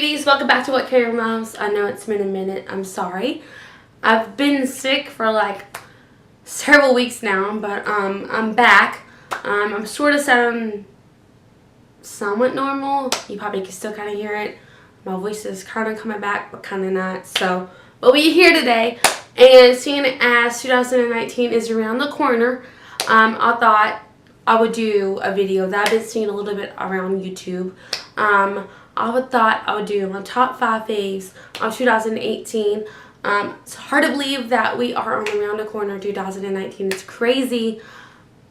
beauties, welcome back to WhatKarenLoves. I know it's been a minute. I'm sorry. I've been sick for like several weeks now, but I'm back. I'm sort of sounding somewhat normal. You probably can still kind of hear it. My voice is kind of coming back, but kind of not. So, but we're here today, and seeing as 2019 is around the corner, I thought I would do a video that I've been seeing a little bit around YouTube. I thought I would do my top 5 faves of 2018. It's hard to believe that we are around the corner 2019. It's crazy.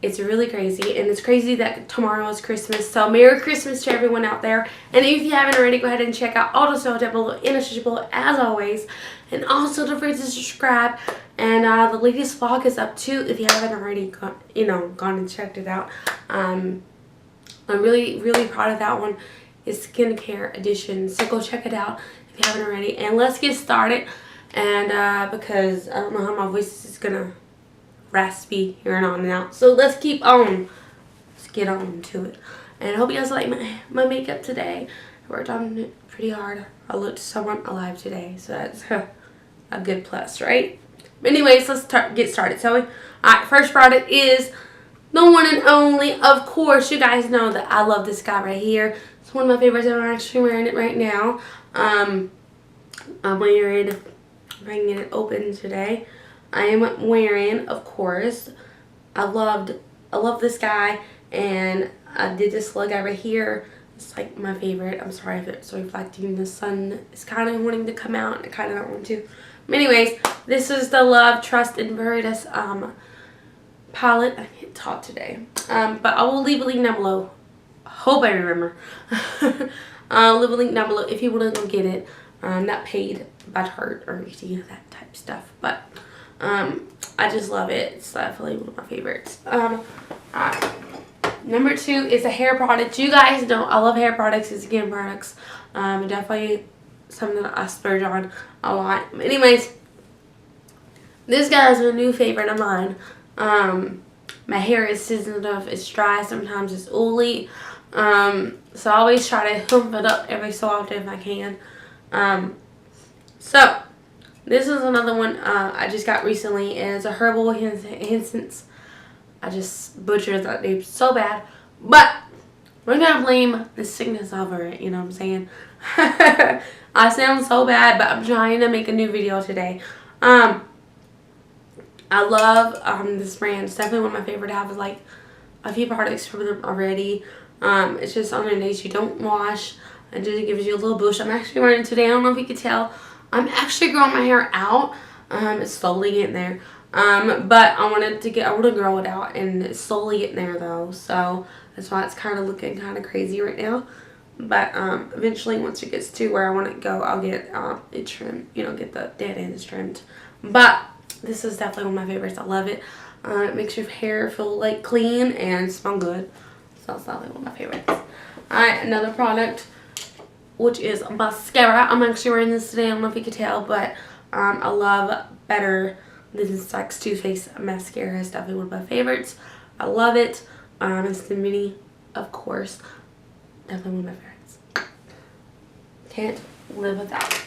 It's really crazy. And it's crazy that tomorrow is Christmas. So Merry Christmas to everyone out there. And if you haven't already, go ahead and check out all the stuff down below in the description below as always. And also don't forget to subscribe. And the latest vlog is up too if you haven't already gone and checked it out. I'm really proud of that one. It's skincare edition, so go check it out if you haven't already. And let's get started. And because I don't know how my voice is gonna raspy here and on and out, so let's get on to it. And I hope you guys like my makeup today. I worked on it pretty hard. I looked somewhat alive today, so that's a good plus, right? But anyways, let's get started, shall we? Alright, first product is the one and only, of course, you guys know that I love this guy right here. It's one of my favorites, and I'm actually wearing it right now. I'm wearing, if I can get it open today, I am wearing, of course, I love this guy, and I did this little guy right here. It's like my favorite. I'm sorry if it's reflecting. The sun is kind of wanting to come out, and I kind of don't want to. But anyways, this is the Love, Trust, and Veritas palette. I can't talk today, but I will leave a link down below. Hope I remember. I'll leave a link down below if you want to go get it. Not paid by Tarte or anything of that type stuff, but I just love it. It's definitely one of my favorites. Number 2 is a hair product. You guys know I love hair products and skin products. Definitely something that I splurge on a lot. But anyways, this guy is a new favorite of mine. My hair is sensitive, it's dry, sometimes it's oily. So I always try to pump it up every so often if I can. So this is another one I just got recently. It's a Herbal Incense. I just butchered that name so bad, but we're gonna blame the sickness over it, you know what I'm saying? I sound so bad, but I'm trying to make a new video today. I love this brand. It's definitely one of my favorite. I have like a few products from them already. It's just on the days you don't wash. It just gives you a little bush. I'm actually wearing it today. I don't know if you can tell. I'm actually growing my hair out. It's slowly getting there. But I want to grow it out, and it's slowly getting there though. So that's why it's kind of looking kind of crazy right now. But eventually, once it gets to where I want it to go, I'll get it trimmed. You know, get the dead ends trimmed. But this is definitely one of my favorites. I love it. It makes your hair feel like clean and smell good. So it's definitely one of my favorites. Alright, another product, which is mascara. I'm actually wearing this today. I don't know if you can tell, but I love Better Than Sex Too Faced mascara. It's definitely one of my favorites. I love it. It's the mini, of course. Definitely one of my favorites. Can't live without it.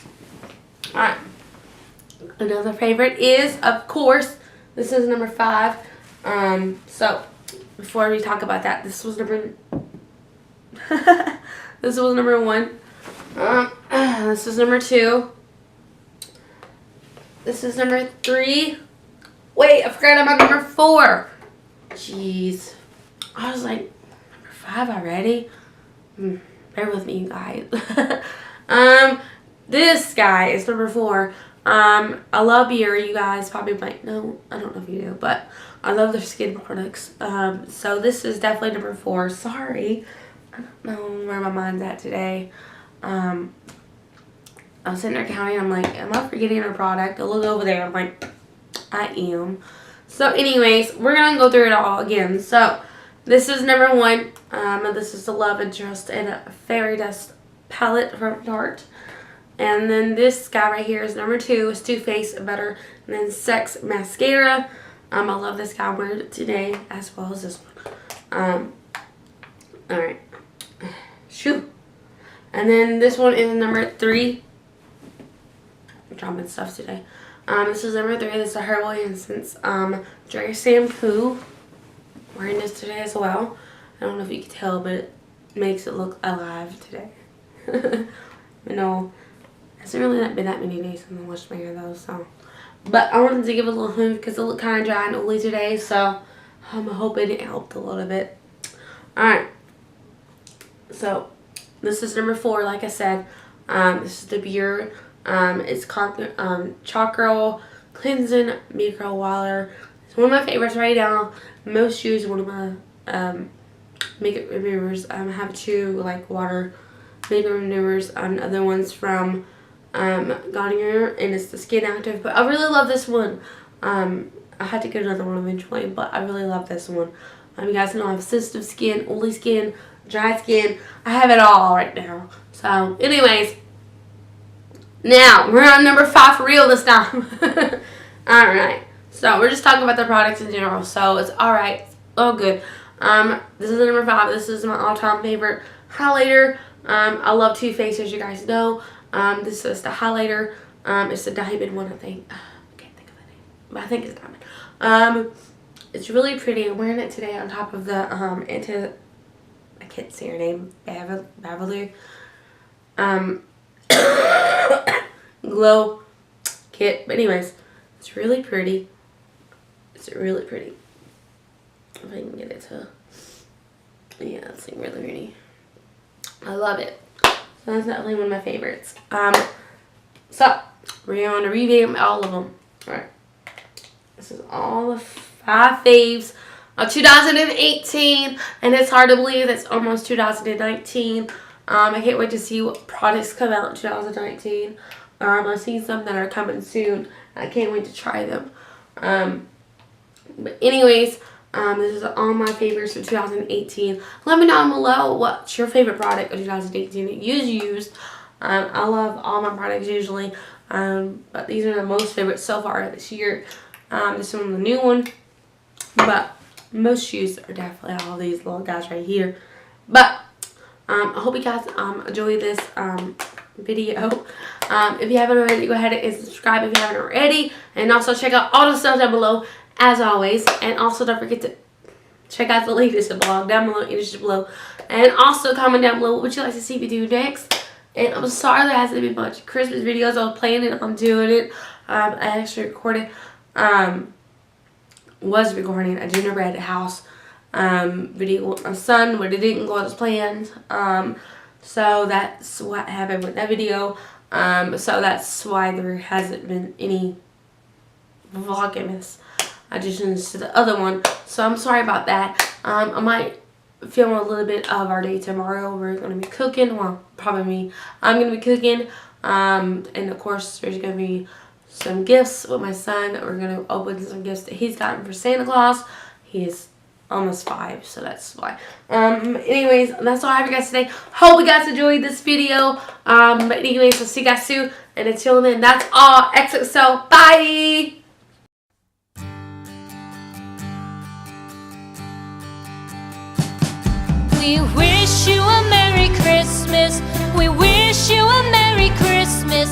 Alright. Another favorite is, of course, this is number 5. So before we talk about that, this was number this was number 1. This is number 2. This is number 3. Wait, I forgot about number 4. Jeez, I was like number 5 already. Bear with me, you guys. This guy is number 4. I love Biore. You guys probably might know. I don't know if you do, but I love their skin products. So this is definitely number 4. Sorry, I don't know where my mind's at today. I was sitting there counting. I'm like, am I forgetting a product? I look over there. I'm like, I am. So anyways, we're gonna go through it all again. So this is number 1. This is the Love and Trust and a Fairy Dust palette from Tarte. And then this guy right here is number 2. It's Too Faced Better Than Sex mascara. I love this guy. I'm wearing it today as well as this one. Alright. Shoot. And then this one is number 3. I'm dropping stuff today. This is number 3. This is a Herbal Incense dry shampoo. I'm wearing this today as well. I don't know if you can tell, but it makes it look alive today. You know, it hasn't really been that many days since I washed my hair though, so. But I wanted to give it a little hint because it looked kind of dry and oily today, so I'm hoping it helped a little bit. Alright, so this is number 4, like I said. This is the Biore. It's Chakra Cleansing Micro Water. It's one of my favorites right now. Most used, one of my makeup removers. I have 2 like water makeup removers. Other ones from Garnier, and it's the Skin Active. But I really love this one. I had to get another one eventually, but I really love this one. You guys know I have sensitive skin, oily skin, dry skin. I have it all right now. So, anyways, now we're on number 5 for real this time. Alright, so we're just talking about the products in general. So, it's alright. Oh, good. This is number 5. This is my all-time favorite highlighter. I love Too Faced, as you guys know. This is the highlighter. It's the diamond one, I think. I can't think of the name, but I think it's diamond. It's really pretty. I'm wearing it today on top of the I can't say her name, Beverly. Glow kit. But anyways, it's really pretty. It's really pretty. If I can get it to, yeah, it's like really pretty. I love it. So that's definitely one of my favorites. So we're going to revamp all of them. Alright. This is all the 5 faves of 2018, and it's hard to believe it's almost 2019. I can't wait to see what products come out in 2019. I've seen some that are coming soon. I can't wait to try them. But anyways, this is all my favorites for 2018. Let me know down below what's your favorite product of 2018 that you used. I love all my products usually, but these are the most favorites so far this year. This one's the new one, but most shoes are definitely all these little guys right here. But I hope you guys enjoy this video. If you haven't already, go ahead and subscribe if you haven't already, and also check out all the stuff down below as always. And also don't forget to check out the latest blog down below, and also comment down below what would you like to see me do next. And I'm sorry there hasn't been much Christmas videos. I was planning on doing it. I actually recorded. Was recording a gingerbread house video with my son, but it didn't go as planned. So that's what happened with that video. So that's why there hasn't been any vlogmas additions to the other one. So I'm sorry about that. I might film a little bit of our day tomorrow. We're going to be cooking. Well, probably me. I'm going to be cooking. And of course, there's going to be some gifts with my son. We're going to open some gifts that he's gotten for Santa Claus. He's almost 5, so that's why. Anyways, that's all I have for you guys today. Hope you guys enjoyed this video. But anyways, I'll see you guys soon. And until then, that's all. XOXO. Bye! We wish you a Merry Christmas. We wish you a Merry Christmas.